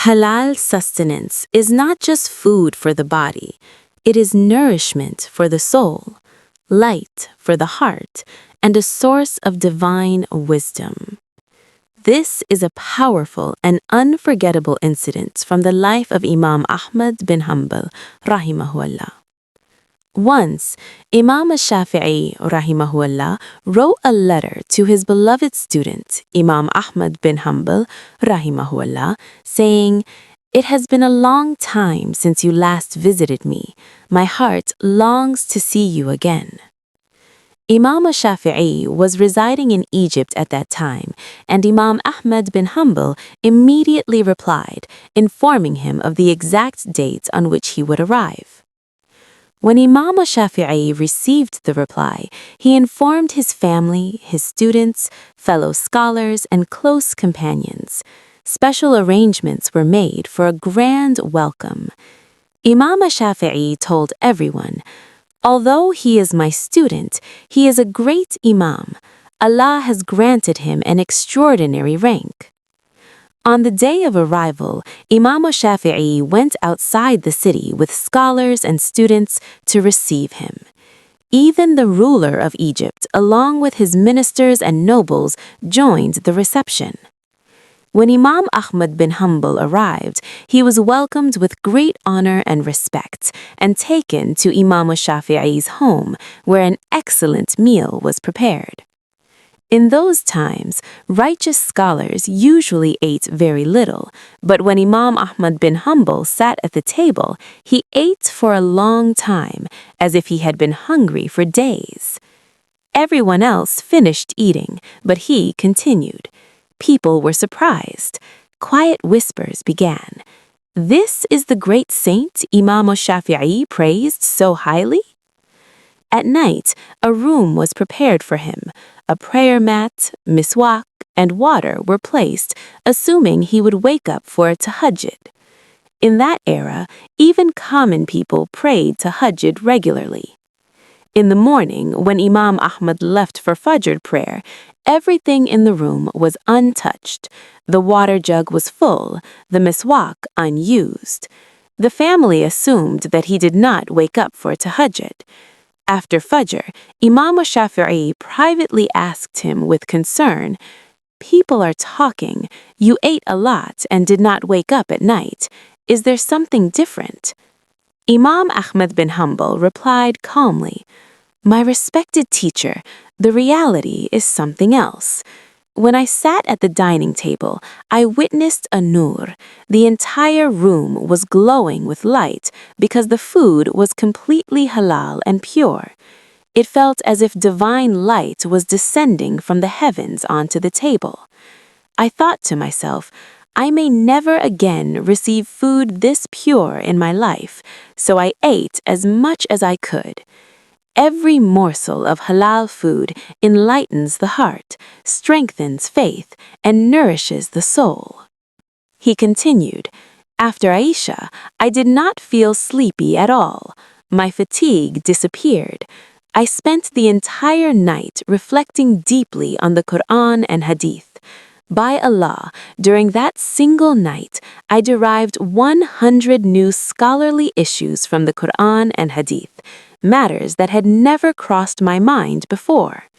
Halal sustenance is not just food for the body, it is nourishment for the soul, light for the heart, and a source of divine wisdom. This is a powerful and unforgettable incident from the life of Imam Ahmad bin Hanbal, rahimahullah. Once, Imam al-Shafi'i, rahimahullah, wrote a letter to his beloved student, Imam Ahmad bin Hanbal, rahimahullah, saying, "It has been a long time since you last visited me. My heart longs to see you again." Imam al-Shafi'i was residing in Egypt at that time, and Imam Ahmad bin Hanbal immediately replied, informing him of the exact date on which he would arrive. When Imam al-Shafi'i received the reply, he informed his family, his students, fellow scholars, and close companions. Special arrangements were made for a grand welcome. Imam al-Shafi'i told everyone, "Although he is my student, he is a great imam. Allah has granted him an extraordinary rank." On the day of arrival, Imam al-Shafi'i went outside the city with scholars and students to receive him. Even the ruler of Egypt, along with his ministers and nobles, joined the reception. When Imam Ahmad bin Hanbal arrived, he was welcomed with great honor and respect and taken to Imam al-Shafi'i's home, where an excellent meal was prepared. In those times, righteous scholars usually ate very little, but when Imam Ahmad bin Hanbal sat at the table, he ate for a long time, as if he had been hungry for days. Everyone else finished eating, but he continued. People were surprised. Quiet whispers began. "This is the great saint Imam al-Shafi'i praised so highly?" At night, a room was prepared for him. A prayer mat, miswak, and water were placed, assuming he would wake up for a tahajjud. In that era, even common people prayed tahajjud regularly. In the morning, when Imam Ahmad left for Fajr prayer, everything in the room was untouched. The water jug was full, the miswak unused. The family assumed that he did not wake up for tahajjud. After Fajr, Imam al-Shafi'i privately asked him with concern, "People are talking. You ate a lot and did not wake up at night. Is there something different?" Imam Ahmad bin Hanbal replied calmly, "My respected teacher, the reality is something else. When I sat at the dining table, I witnessed a nur. The entire room was glowing with light because the food was completely halal and pure. It felt as if divine light was descending from the heavens onto the table. I thought to myself, I may never again receive food this pure in my life, so I ate as much as I could. Every morsel of halal food enlightens the heart, strengthens faith, and nourishes the soul." He continued, "After Aisha, I did not feel sleepy at all. My fatigue disappeared. I spent the entire night reflecting deeply on the Quran and Hadith. By Allah, during that single night, I derived 100 new scholarly issues from the Quran and Hadith, matters that had never crossed my mind before.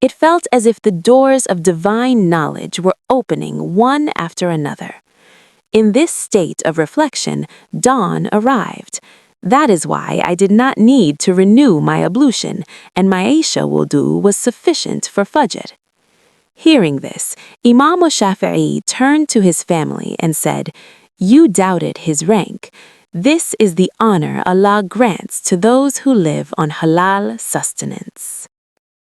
It felt as if the doors of divine knowledge were opening one after another. In this state of reflection, dawn arrived. That is why I did not need to renew my ablution, and my Aisha wudu was sufficient for Fajr." Hearing this, Imam al-Shafi'i turned to his family and said, "You doubted his rank. This is the honor Allah grants to those who live on halal sustenance."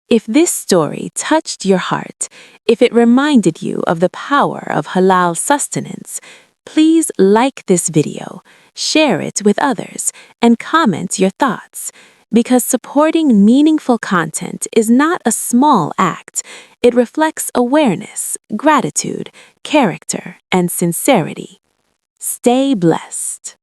If this story touched your heart, if it reminded you of the power of halal sustenance, please like this video, share it with others, and comment your thoughts. Because supporting meaningful content is not a small act, it reflects awareness, gratitude, character, and sincerity. Stay blessed.